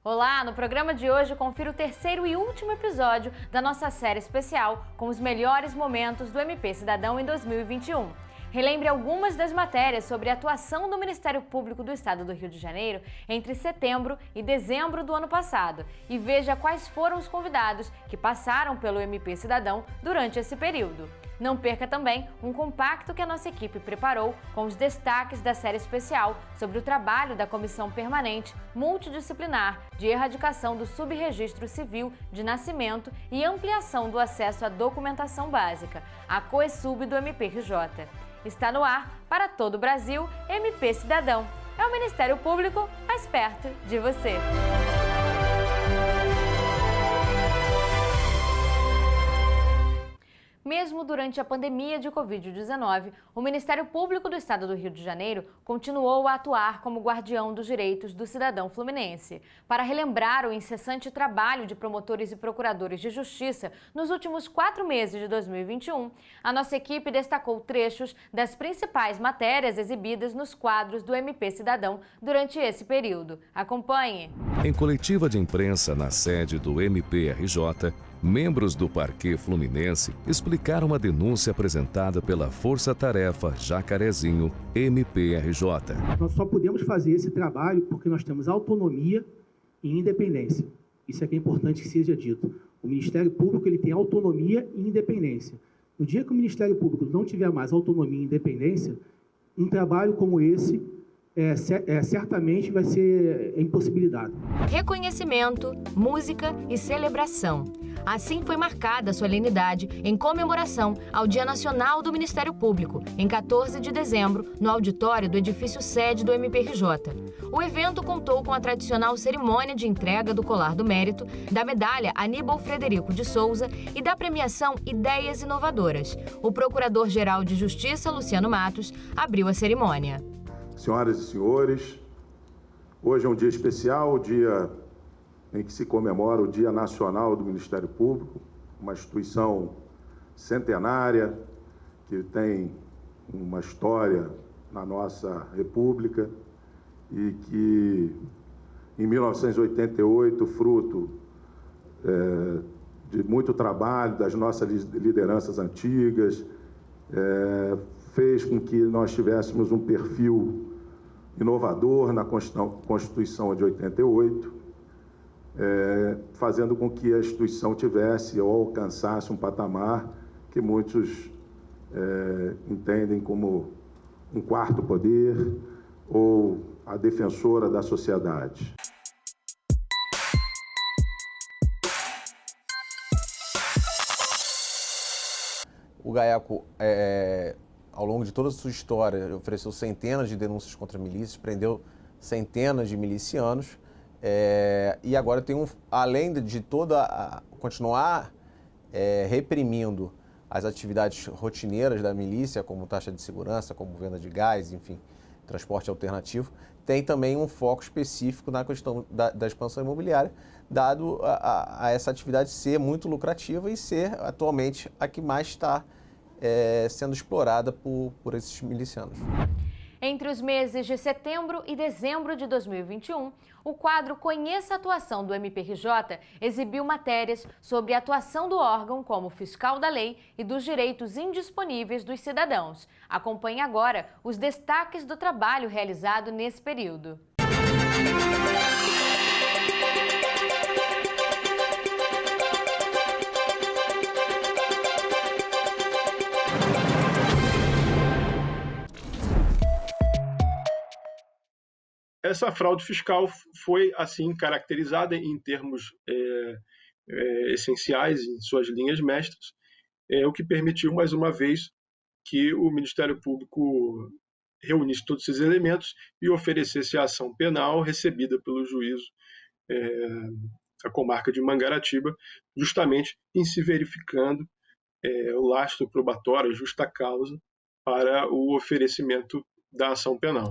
Olá, no programa de hoje confira o terceiro e último episódio da nossa série especial com os melhores momentos do MP Cidadão em 2021. Relembre algumas das matérias sobre a atuação do Ministério Público do Estado do Rio de Janeiro entre setembro e dezembro do ano passado e veja quais foram os convidados que passaram pelo MP Cidadão durante esse período. Não perca também um compacto que a nossa equipe preparou com os destaques da série especial sobre o trabalho da Comissão Permanente Multidisciplinar de Erradicação do Subregistro Civil de Nascimento e Ampliação do Acesso à Documentação Básica, a COESUB do MPRJ. Está no ar para todo o Brasil, MP Cidadão. É o Ministério Público mais perto de você. Mesmo durante a pandemia de Covid-19, o Ministério Público do Estado do Rio de Janeiro continuou a atuar como guardião dos direitos do cidadão fluminense. Para relembrar o incessante trabalho de promotores e procuradores de justiça nos últimos 4 meses de 2021, a nossa equipe destacou trechos das principais matérias exibidas nos quadros do MP Cidadão durante esse período. Acompanhe! Em coletiva de imprensa na sede do MPRJ, membros do Parquê Fluminense explicaram a denúncia apresentada pela Força Tarefa Jacarezinho MPRJ. Nós só podemos fazer esse trabalho porque nós temos autonomia e independência. Isso é que é importante que seja dito. O Ministério Público ele tem autonomia e independência. No dia que o Ministério Público não tiver mais autonomia e independência, um trabalho como esse certamente vai ser impossibilitado. Reconhecimento, música e celebração. Assim foi marcada a solenidade em comemoração ao Dia Nacional do Ministério Público, em 14 de dezembro, no auditório do edifício sede do MPRJ. O evento contou com a tradicional cerimônia de entrega do Colar do Mérito, da medalha Aníbal Frederico de Souza e da premiação Ideias Inovadoras. O Procurador-Geral de Justiça, Luciano Matos, abriu a cerimônia. Senhoras e senhores, hoje é um dia especial, o dia em que se comemora o Dia Nacional do Ministério Público, uma instituição centenária que tem uma história na nossa República e que, em 1988, fruto de muito trabalho das nossas lideranças antigas, fez com que nós tivéssemos um perfil inovador na Constituição de 88, fazendo com que a instituição tivesse ou alcançasse um patamar que muitos entendem como um quarto poder ou a defensora da sociedade. O GAECO, ao longo de toda a sua história, ofereceu centenas de denúncias contra milícias, prendeu centenas de milicianos e agora tem além de continuar reprimindo as atividades rotineiras da milícia, como taxa de segurança, como venda de gás, enfim, transporte alternativo, tem também um foco específico na questão da expansão imobiliária, dado a essa atividade ser muito lucrativa e ser atualmente a que mais está sendo explorada por esses milicianos. Entre os meses de setembro e dezembro de 2021, o quadro Conheça a Atuação do MPRJ exibiu matérias sobre a atuação do órgão como fiscal da lei e dos direitos indisponíveis dos cidadãos. Acompanhe agora os destaques do trabalho realizado nesse período. Essa fraude fiscal foi, assim, caracterizada em termos essenciais, em suas linhas mestras, o que permitiu, mais uma vez, que o Ministério Público reunisse todos esses elementos e oferecesse a ação penal recebida pelo juízo da comarca de Mangaratiba, justamente em se verificando o lastro probatório, a justa causa, para o oferecimento da ação penal.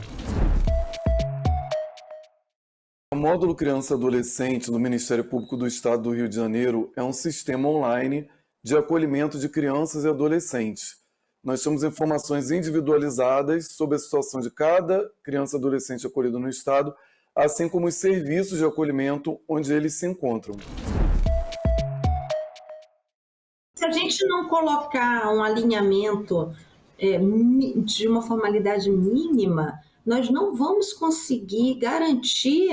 O Módulo Criança e Adolescente do Ministério Público do Estado do Rio de Janeiro é um sistema online de acolhimento de crianças e adolescentes. Nós temos informações individualizadas sobre a situação de cada criança e adolescente acolhido no Estado, assim como os serviços de acolhimento onde eles se encontram. Se a gente não colocar um alinhamento de uma formalidade mínima, nós não vamos conseguir garantir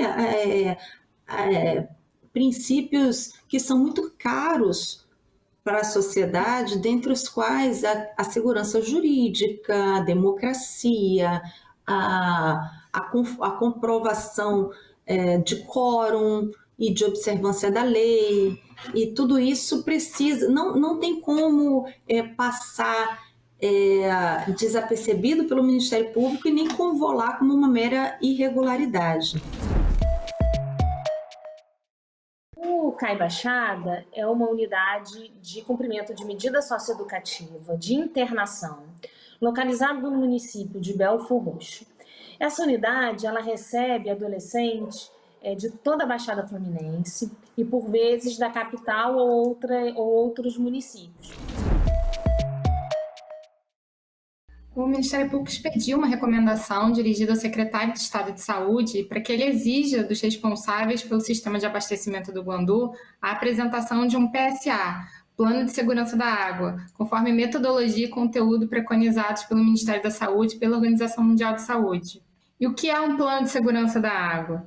princípios que são muito caros para a sociedade, dentre os quais a segurança jurídica, a democracia, a comprovação de quórum e de observância da lei, e tudo isso precisa, não tem como passar desapercebido pelo Ministério Público e nem convolar como uma mera irregularidade. O CAI Baixada é uma unidade de cumprimento de medida socioeducativa de internação, localizado no município de Belfor Roxo. Essa unidade ela recebe adolescentes de toda a Baixada Fluminense e, por vezes, da capital ou outros municípios. O Ministério Público expediu uma recomendação dirigida ao secretário de Estado de Saúde para que ele exija dos responsáveis pelo sistema de abastecimento do Guandu a apresentação de um PSA, Plano de Segurança da Água, conforme metodologia e conteúdo preconizados pelo Ministério da Saúde e pela Organização Mundial de Saúde. E o que é um Plano de Segurança da Água?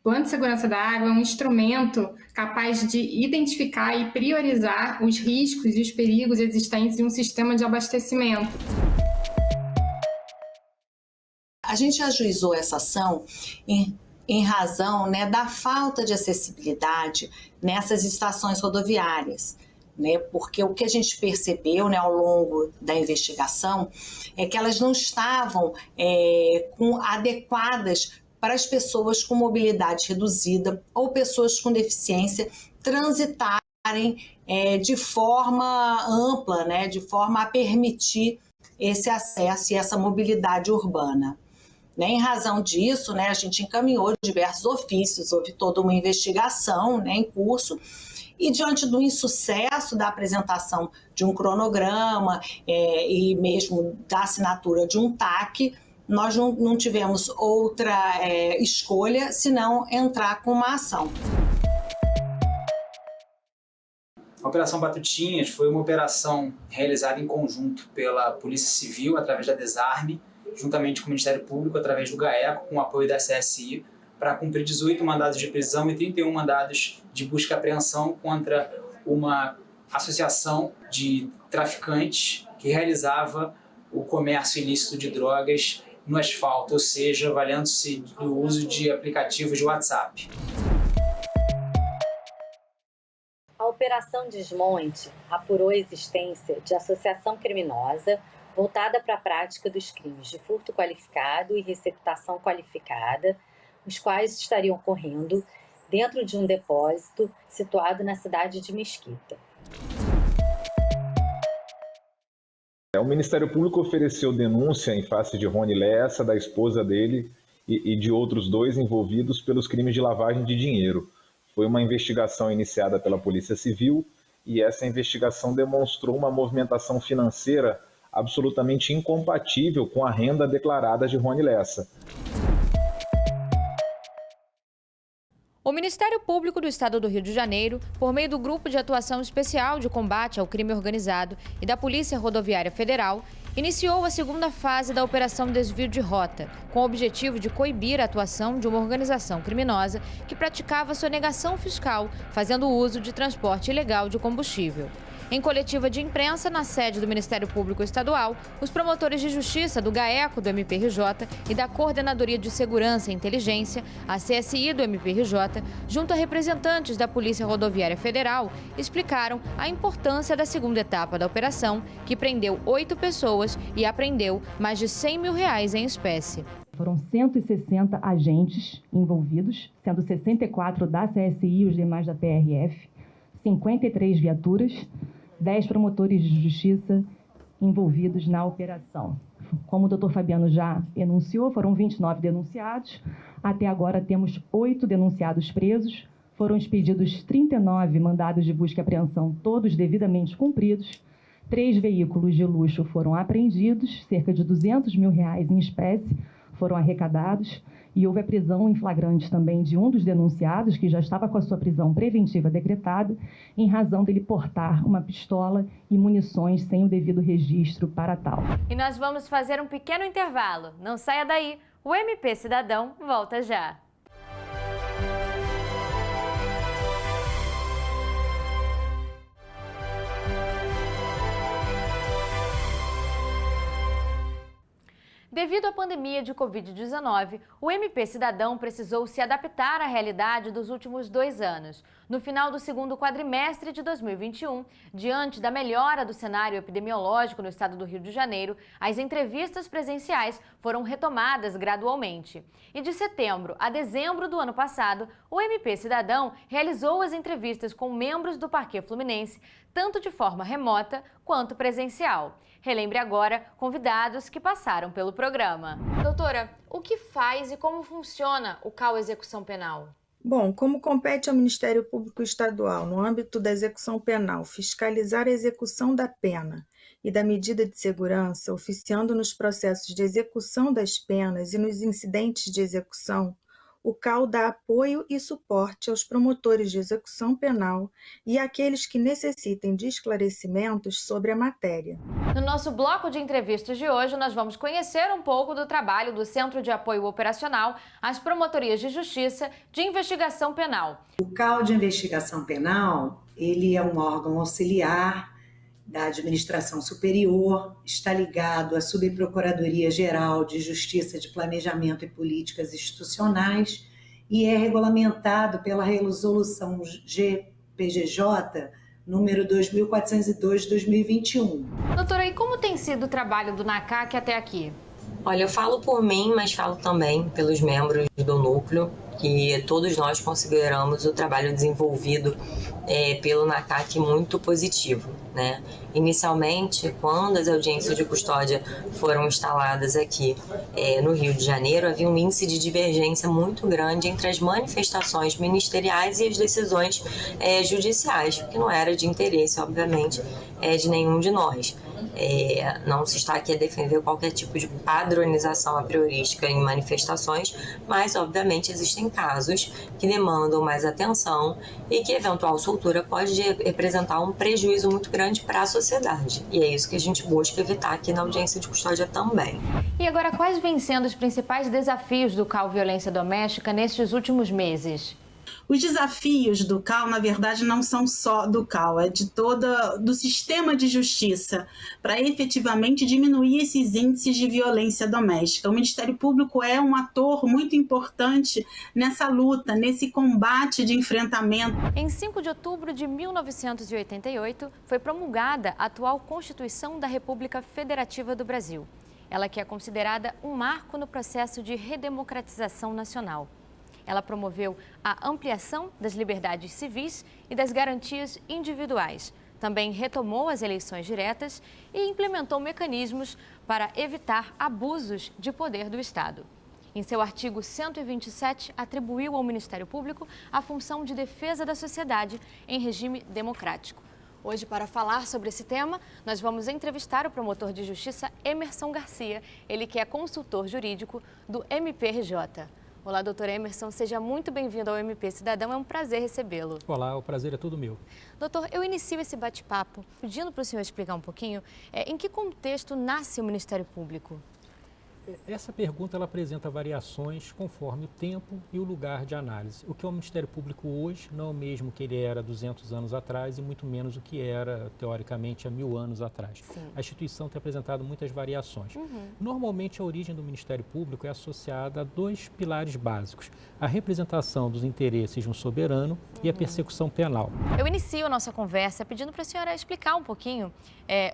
O Plano de Segurança da Água é um instrumento capaz de identificar e priorizar os riscos e os perigos existentes em um sistema de abastecimento. A gente ajuizou essa ação em razão, da falta de acessibilidade nessas estações rodoviárias, porque o que a gente percebeu ao longo da investigação é que elas não estavam adequadas para as pessoas com mobilidade reduzida ou pessoas com deficiência transitarem de forma ampla, de forma a permitir esse acesso e essa mobilidade urbana. Em razão disso, a gente encaminhou diversos ofícios, houve toda uma investigação em curso, e diante do insucesso da apresentação de um cronograma e mesmo da assinatura de um TAC, nós não tivemos outra escolha senão entrar com uma ação. A Operação Batutinhas foi uma operação realizada em conjunto pela Polícia Civil, através da Desarme, juntamente com o Ministério Público, através do GAECO, com o apoio da CSI, para cumprir 18 mandados de prisão e 31 mandados de busca e apreensão contra uma associação de traficantes que realizava o comércio ilícito de drogas no asfalto, ou seja, valendo-se do uso de aplicativos de WhatsApp. A Operação Desmonte apurou a existência de associação criminosa voltada para a prática dos crimes de furto qualificado e receptação qualificada, os quais estariam ocorrendo dentro de um depósito situado na cidade de Mesquita. O Ministério Público ofereceu denúncia em face de Rony Lessa, da esposa dele e de outros 2 envolvidos pelos crimes de lavagem de dinheiro. Foi uma investigação iniciada pela Polícia Civil e essa investigação demonstrou uma movimentação financeira absolutamente incompatível com a renda declarada de Rony Lessa. O Ministério Público do Estado do Rio de Janeiro, por meio do Grupo de Atuação Especial de Combate ao Crime Organizado e da Polícia Rodoviária Federal, iniciou a segunda fase da Operação Desvio de Rota, com o objetivo de coibir a atuação de uma organização criminosa que praticava sonegação fiscal, fazendo uso de transporte ilegal de combustível. Em coletiva de imprensa na sede do Ministério Público Estadual, os promotores de justiça do GAECO do MPRJ e da Coordenadoria de Segurança e Inteligência, a CSI do MPRJ, junto a representantes da Polícia Rodoviária Federal, explicaram a importância da segunda etapa da operação, que prendeu 8 pessoas e apreendeu mais de R$100 mil em espécie. Foram 160 agentes envolvidos, sendo 64 da CSI e os demais da PRF, 53 viaturas, 10 promotores de justiça envolvidos na operação. Como o doutor Fabiano já enunciou, foram 29 denunciados. Até agora temos 8 denunciados presos. Foram expedidos 39 mandados de busca e apreensão, todos devidamente cumpridos. 3 veículos de luxo foram apreendidos, cerca de R$200 mil em espécie. foram arrecadados e houve a prisão em flagrante também de um dos denunciados, que já estava com a sua prisão preventiva decretada, em razão dele portar uma pistola e munições sem o devido registro para tal. E nós vamos fazer um pequeno intervalo. Não saia daí, o MP Cidadão volta já. Devido à pandemia de Covid-19, o MP Cidadão precisou se adaptar à realidade dos últimos 2 anos. No final do segundo quadrimestre de 2021, diante da melhora do cenário epidemiológico no estado do Rio de Janeiro, as entrevistas presenciais foram retomadas gradualmente. E de setembro a dezembro do ano passado, o MP Cidadão realizou as entrevistas com membros do Parquê Fluminense, tanto de forma remota quanto presencial. Relembre agora convidados que passaram pelo programa. Doutora, o que faz e como funciona o CAU Execução Penal? Bom, como compete ao Ministério Público Estadual, no âmbito da execução penal, fiscalizar a execução da pena e da medida de segurança, oficiando nos processos de execução das penas e nos incidentes de execução, o CAU dá apoio e suporte aos promotores de execução penal e àqueles que necessitem de esclarecimentos sobre a matéria. No nosso bloco de entrevistas de hoje, nós vamos conhecer um pouco do trabalho do Centro de Apoio Operacional às Promotorias de Justiça de Investigação Penal. O CAU de Investigação Penal, ele é um órgão auxiliar da Administração Superior, está ligado à Subprocuradoria-Geral de Justiça de Planejamento e Políticas Institucionais e é regulamentado pela Resolução GPGJ número 2402/2021. Doutora, e como tem sido o trabalho do NACAC até aqui? Olha, eu falo por mim, mas falo também pelos membros do núcleo, que todos nós consideramos o trabalho desenvolvido pelo NACAC muito positivo, né? Inicialmente, quando as audiências de custódia foram instaladas aqui no Rio de Janeiro, havia um índice de divergência muito grande entre as manifestações ministeriais e as decisões judiciais, que não era de interesse, obviamente, de nenhum de nós. Não se está aqui a defender qualquer tipo de padronização a priorística em manifestações, mas obviamente existem casos que demandam mais atenção e que eventual soltura pode representar um prejuízo muito grande para a sociedade. E é isso que a gente busca evitar aqui na audiência de custódia também. E agora, quais vêm sendo os principais desafios do CAU Violência Doméstica nestes últimos meses? Os desafios do CAU, na verdade, não são só do CAU, é de do sistema de justiça, para efetivamente diminuir esses índices de violência doméstica. O Ministério Público é um ator muito importante nessa luta, nesse combate de enfrentamento. Em 5 de outubro de 1988, foi promulgada a atual Constituição da República Federativa do Brasil. Ela que é considerada um marco no processo de redemocratização nacional. Ela promoveu a ampliação das liberdades civis e das garantias individuais. Também retomou as eleições diretas e implementou mecanismos para evitar abusos de poder do Estado. Em seu artigo 127, atribuiu ao Ministério Público a função de defesa da sociedade em regime democrático. Hoje, para falar sobre esse tema, nós vamos entrevistar o promotor de justiça Emerson Garcia, ele que é consultor jurídico do MPRJ. Olá, doutor Emerson, seja muito bem-vindo ao MP Cidadão, é um prazer recebê-lo. Olá, o prazer é todo meu. Doutor, eu inicio esse bate-papo pedindo para o senhor explicar um pouquinho em que contexto nasce o Ministério Público. Essa pergunta ela apresenta variações conforme o tempo e o lugar de análise. O que é o Ministério Público hoje não é o mesmo que ele era 200 anos atrás e muito menos o que era, teoricamente, há 1000 anos atrás. Sim. A instituição tem apresentado muitas variações. Normalmente, a origem do Ministério Público é associada a 2 pilares básicos: a representação dos interesses de um soberano e a persecução penal. Eu inicio a nossa conversa pedindo para a senhora explicar um pouquinho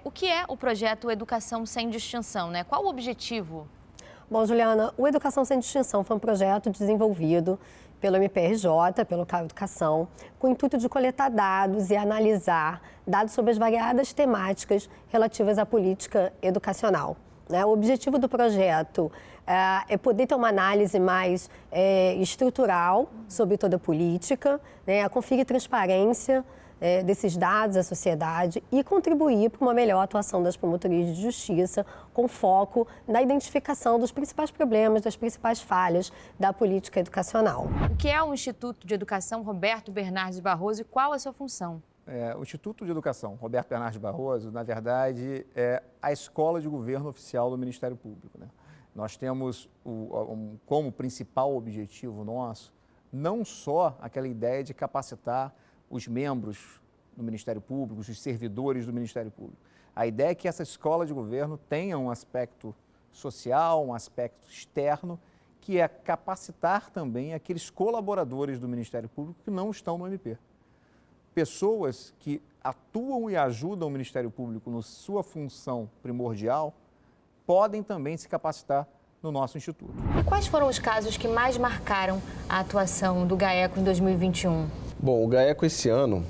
o que é o projeto Educação Sem Distinção, né? Qual o objetivo? Bom, Juliana, o Educação Sem Distinção foi um projeto desenvolvido pelo MPRJ, pelo CAU Educação, com o intuito de coletar dados e analisar dados sobre as variadas temáticas relativas à política educacional. O objetivo do projeto é poder ter uma análise mais estrutural sobre toda a política, a conferir transparência desses dados à sociedade e contribuir para uma melhor atuação das promotorias de justiça, com foco na identificação dos principais problemas, das principais falhas da política educacional. O que é o Instituto de Educação Roberto Bernardes Barroso e qual a sua função? O Instituto de Educação Roberto Bernardes Barroso, na verdade, é a escola de governo oficial do Ministério Público, né? Nós temos como principal objetivo nosso não só aquela ideia de capacitar os membros do Ministério Público, os servidores do Ministério Público. A ideia é que essa escola de governo tenha um aspecto social, um aspecto externo, que é capacitar também aqueles colaboradores do Ministério Público que não estão no MP. Pessoas que atuam e ajudam o Ministério Público na sua função primordial podem também se capacitar no nosso Instituto. E quais foram os casos que mais marcaram a atuação do GAECO em 2021? Bom, o GAECO esse ano,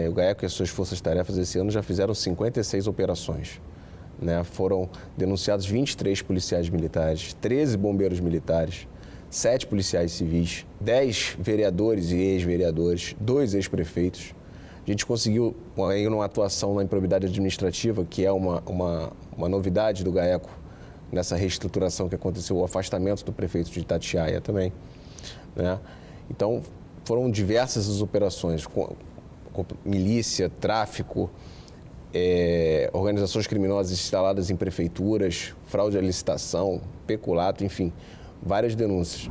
o GAECO e as suas forças-tarefas esse ano já fizeram 56 operações. Né? Foram denunciados 23 policiais militares, 13 bombeiros militares, 7 policiais civis, 10 vereadores e ex-vereadores, 2 ex-prefeitos. A gente conseguiu aí uma atuação na improbidade administrativa, que é uma novidade do GAECO, nessa reestruturação que aconteceu, o afastamento do prefeito de Itatiaia também. Né? Então, foram diversas as operações, com milícia, tráfico, organizações criminosas instaladas em prefeituras, fraude à licitação, peculato, enfim, várias denúncias.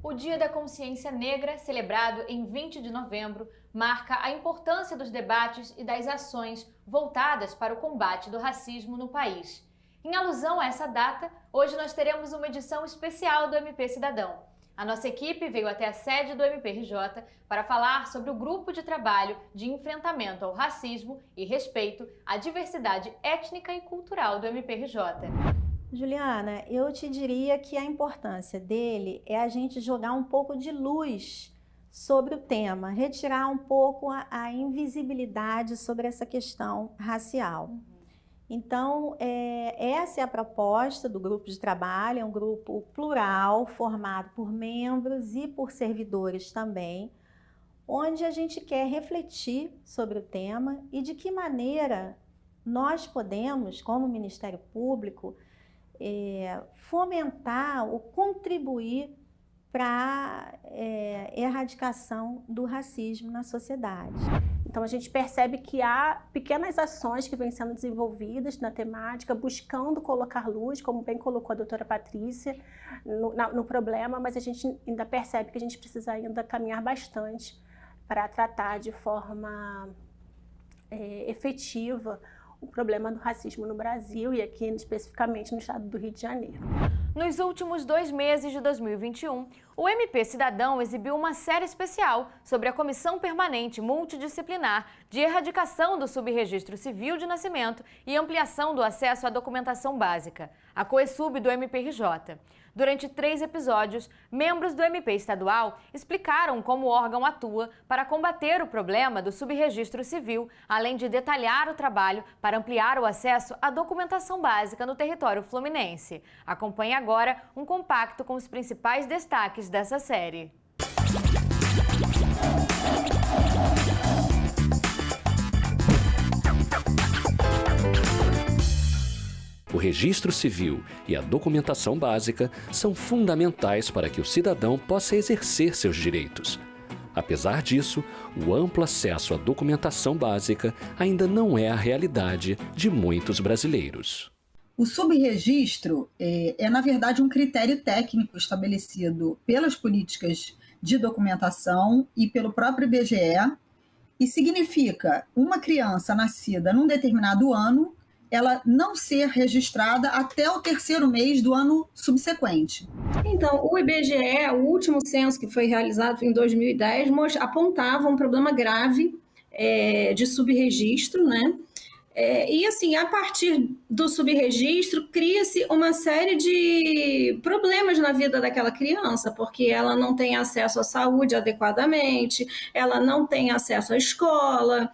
O Dia da Consciência Negra, celebrado em 20 de novembro, marca a importância dos debates e das ações voltadas para o combate do racismo no país. Em alusão a essa data, hoje nós teremos uma edição especial do MP Cidadão. A nossa equipe veio até a sede do MPRJ para falar sobre o grupo de trabalho de enfrentamento ao racismo e respeito à diversidade étnica e cultural do MPRJ. Juliana, eu te diria que a importância dele é a gente jogar um pouco de luz sobre o tema, retirar um pouco a invisibilidade sobre essa questão racial. Então, essa é a proposta do grupo de trabalho, é um grupo plural, formado por membros e por servidores também, onde a gente quer refletir sobre o tema e de que maneira nós podemos, como Ministério Público, fomentar ou contribuir para a erradicação do racismo na sociedade. Então a gente percebe que há pequenas ações que vêm sendo desenvolvidas na temática, buscando colocar luz, como bem colocou a doutora Patrícia, no problema, mas a gente ainda percebe que a gente precisa ainda caminhar bastante para tratar de forma efetiva o problema do racismo no Brasil e aqui especificamente no estado do Rio de Janeiro. Nos últimos 2 meses de 2021, o MP Cidadão exibiu uma série especial sobre a Comissão Permanente Multidisciplinar de Erradicação do Subregistro Civil de Nascimento e Ampliação do Acesso à Documentação Básica, a COESUB do MPRJ. Durante 3 episódios, membros do MP estadual explicaram como o órgão atua para combater o problema do subregistro civil, além de detalhar o trabalho para ampliar o acesso à documentação básica no território fluminense. Acompanhe agora um compacto com os principais destaques dessa série. O registro civil e a documentação básica são fundamentais para que o cidadão possa exercer seus direitos. Apesar disso, o amplo acesso à documentação básica ainda não é a realidade de muitos brasileiros. O subregistro na verdade, um critério técnico estabelecido pelas políticas de documentação e pelo próprio IBGE e significa uma criança nascida num determinado ano ela não ser registrada até o 3º mês do ano subsequente. Então, o IBGE, o último censo que foi realizado em 2010, apontava um problema grave de subregistro, né? E assim, a partir do subregistro, cria-se uma série de problemas na vida daquela criança, porque ela não tem acesso à saúde adequadamente, ela não tem acesso à escola,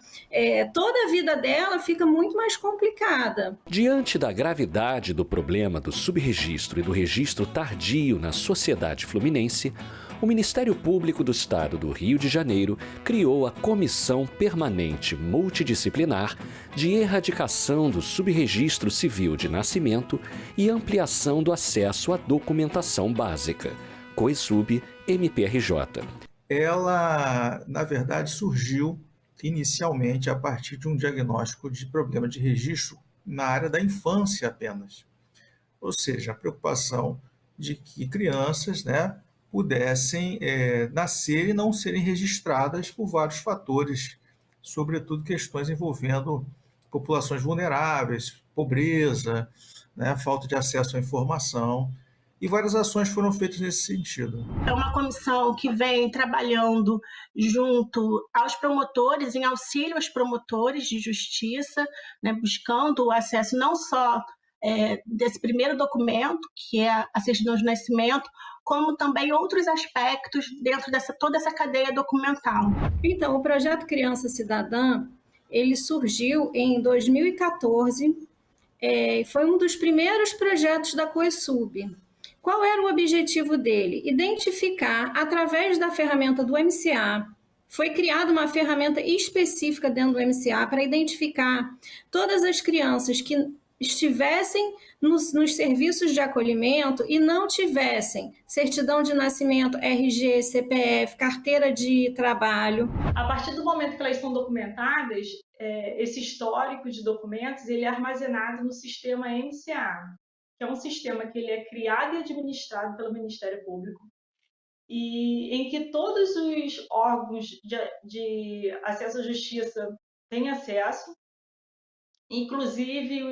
toda a vida dela fica muito mais complicada. Diante da gravidade do problema do subregistro e do registro tardio na sociedade fluminense, o Ministério Público do Estado do Rio de Janeiro criou a Comissão Permanente Multidisciplinar de Erradicação do Subregistro Civil de Nascimento e Ampliação do Acesso à Documentação Básica, COESUB-MPRJ. Ela, na verdade, surgiu inicialmente a partir de um diagnóstico de problema de registro na área da infância apenas. Ou seja, a preocupação de que crianças, né, pudessem nascer e não serem registradas por vários fatores, sobretudo questões envolvendo populações vulneráveis, pobreza, né, falta de acesso à informação, e várias ações foram feitas nesse sentido. É uma comissão que vem trabalhando junto aos promotores, em auxílio aos promotores de justiça, né, buscando o acesso não só desse primeiro documento, que é a certidão de nascimento, como também outros aspectos dentro toda essa cadeia documental. Então, o projeto Criança Cidadã, ele surgiu em 2014, foi um dos primeiros projetos da COESUB. Qual era o objetivo dele? Identificar, através da ferramenta do MCA, foi criada uma ferramenta específica dentro do MCA para identificar todas as crianças que estivessem nos serviços de acolhimento e não tivessem certidão de nascimento, RG, CPF, carteira de trabalho. A partir do momento que elas são documentadas, esse histórico de documentos ele é armazenado no sistema MCA, que é um sistema que ele é criado e administrado pelo Ministério Público, e em que todos os órgãos de acesso à justiça têm acesso, inclusive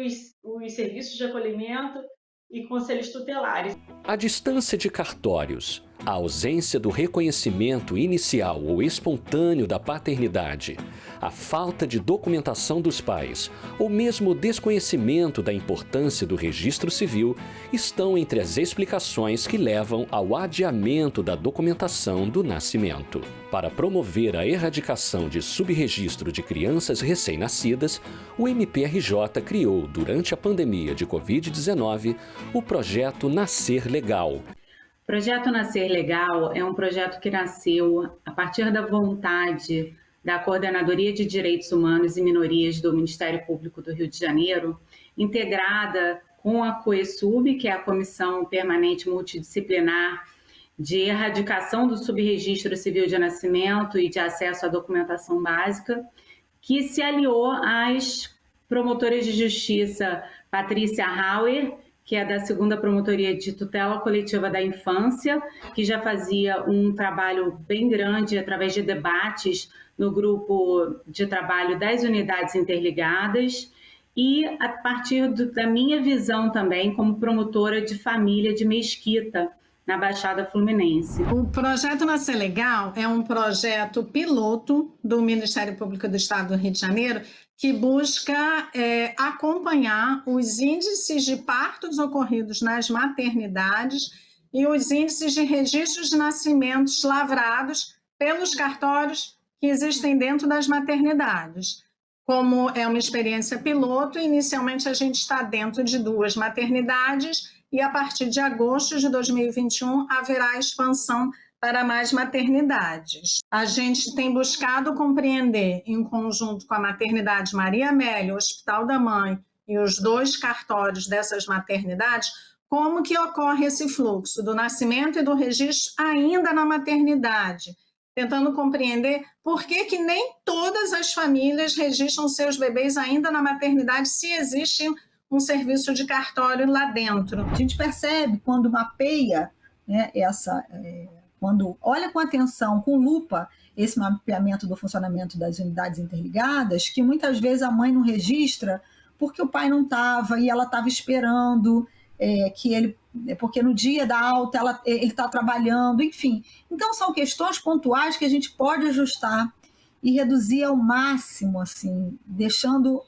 os serviços de acolhimento e conselhos tutelares. A distância de cartórios, a ausência do reconhecimento inicial ou espontâneo da paternidade, a falta de documentação dos pais ou mesmo o desconhecimento da importância do registro civil estão entre as explicações que levam ao adiamento da documentação do nascimento. Para promover a erradicação de subregistro de crianças recém-nascidas, o MPRJ criou, durante a pandemia de Covid-19, o projeto Nascer Legal. O projeto Nascer Legal é um projeto que nasceu a partir da vontade da Coordenadoria de Direitos Humanos e Minorias do Ministério Público do Rio de Janeiro, integrada com a COESUB, que é a Comissão Permanente Multidisciplinar de Erradicação do Subregistro Civil de Nascimento e de Acesso à Documentação Básica, que se aliou às promotoras de justiça Patrícia Hauer, que é da 2ª Promotoria de Tutela Coletiva da Infância, que já fazia um trabalho bem grande através de debates no grupo de trabalho das unidades interligadas, e a partir da minha visão também como promotora de família de Mesquita, na Baixada Fluminense. O projeto Nascer Legal é um projeto piloto do Ministério Público do Estado do Rio de Janeiro que busca acompanhar os índices de partos ocorridos nas maternidades e os índices de registros de nascimentos lavrados pelos cartórios que existem dentro das maternidades. Como é uma experiência piloto, inicialmente a gente está dentro de 2 maternidades e a partir de agosto de 2021 haverá expansão para mais maternidades. A gente tem buscado compreender, em conjunto com a Maternidade Maria Amélia, o Hospital da Mãe e os 2 cartórios dessas maternidades, como que ocorre esse fluxo do nascimento e do registro ainda na maternidade, tentando compreender por que nem todas as famílias registram seus bebês ainda na maternidade se existe um serviço de cartório lá dentro. A gente percebe quando mapeia, né, quando olha com atenção, com lupa, esse mapeamento do funcionamento das unidades interligadas, que muitas vezes a mãe não registra porque o pai não estava e ela estava esperando porque no dia da alta ele está trabalhando, enfim. Então são questões pontuais que a gente pode ajustar e reduzir ao máximo, assim, deixando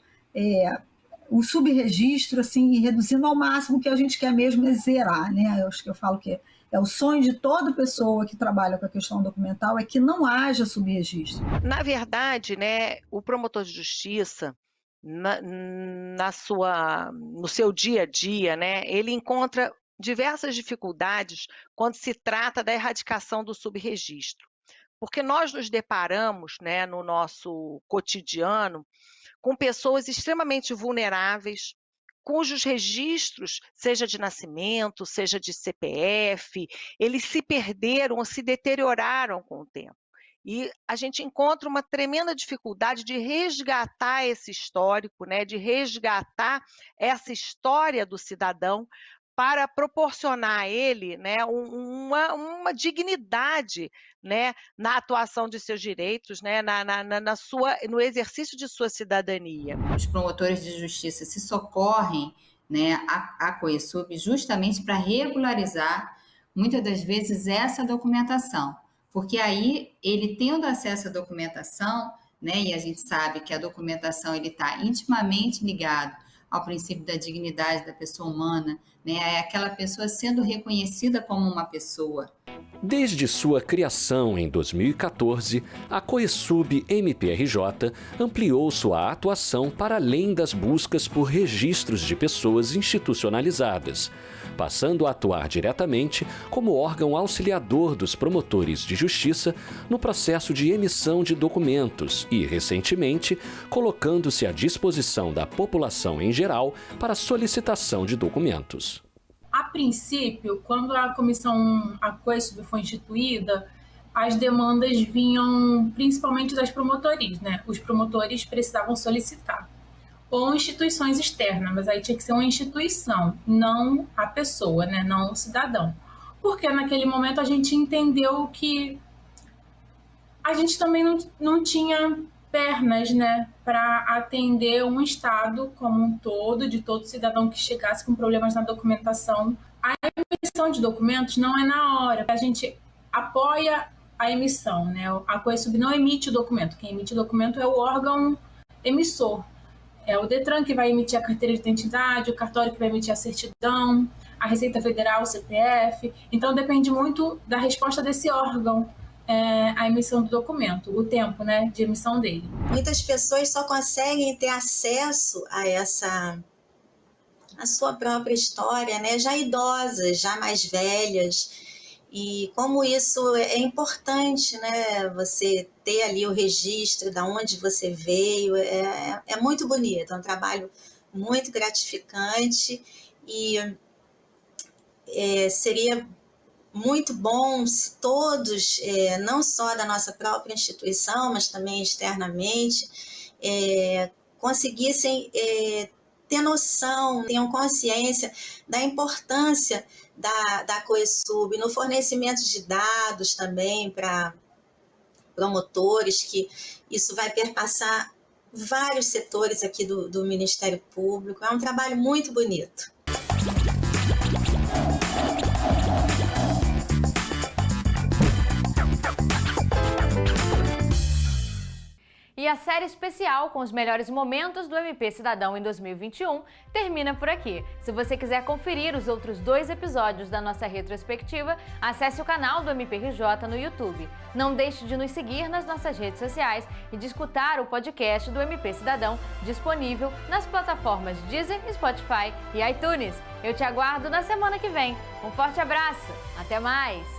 o subregistro, assim, e reduzindo ao máximo. O que a gente quer mesmo é zerar, né? Eu acho que eu falo que é o sonho de toda pessoa que trabalha com a questão documental, é que não haja subregistro. Na verdade, né, o promotor de justiça, no seu dia a dia, né, ele encontra diversas dificuldades quando se trata da erradicação do subregistro, porque nós nos deparamos, né, no nosso cotidiano com pessoas extremamente vulneráveis, cujos registros, seja de nascimento, seja de CPF, eles se perderam ou se deterioraram com o tempo. E a gente encontra uma tremenda dificuldade de resgatar esse histórico, né, de resgatar essa história do cidadão para proporcionar a ele, né, uma dignidade, né, na atuação de seus direitos, né, no exercício de sua cidadania. Os promotores de justiça se socorrem, né, à COESUB justamente para regularizar, muitas das vezes, essa documentação. Porque aí, ele tendo acesso à documentação, né, e a gente sabe que a documentação está intimamente ligado ao princípio da dignidade da pessoa humana, né, é aquela pessoa sendo reconhecida como uma pessoa. Desde sua criação em 2014, a COESUB MPRJ ampliou sua atuação para além das buscas por registros de pessoas institucionalizadas, passando a atuar diretamente como órgão auxiliador dos promotores de justiça no processo de emissão de documentos e, recentemente, colocando-se à disposição da população em geral para solicitação de documentos. A princípio, quando a COESUB foi instituída, as demandas vinham principalmente das promotorias, né? Os promotores precisavam solicitar. Ou instituições externas, mas aí tinha que ser uma instituição, não a pessoa, né? Não o cidadão. Porque naquele momento a gente entendeu que a gente também não tinha pernas, né, para atender um Estado como um todo, de todo cidadão que chegasse com problemas na documentação. A emissão de documentos não é na hora, a gente apoia a emissão, né? A COESUB não emite o documento, quem emite o documento é o órgão emissor. É o DETRAN que vai emitir a carteira de identidade, o cartório que vai emitir a certidão, a Receita Federal, o CPF. Então, depende muito da resposta desse órgão a emissão do documento, o tempo, né, de emissão dele. Muitas pessoas só conseguem ter acesso a sua própria história, né, já idosas, já mais velhas. E como isso é importante, né, você ter ali o registro de onde você veio, é muito bonito, é um trabalho muito gratificante e seria muito bom se todos, não só da nossa própria instituição, mas também externamente, conseguissem ter noção, tenham consciência da importância da COESUB no fornecimento de dados também para promotores, que isso vai perpassar vários setores aqui do Ministério Público. É um trabalho muito bonito. E a série especial com os melhores momentos do MP Cidadão em 2021 termina por aqui. Se você quiser conferir os outros 2 episódios da nossa retrospectiva, acesse o canal do MPRJ no YouTube. Não deixe de nos seguir nas nossas redes sociais e de escutar o podcast do MP Cidadão disponível nas plataformas Deezer, Spotify e iTunes. Eu te aguardo na semana que vem. Um forte abraço, até mais!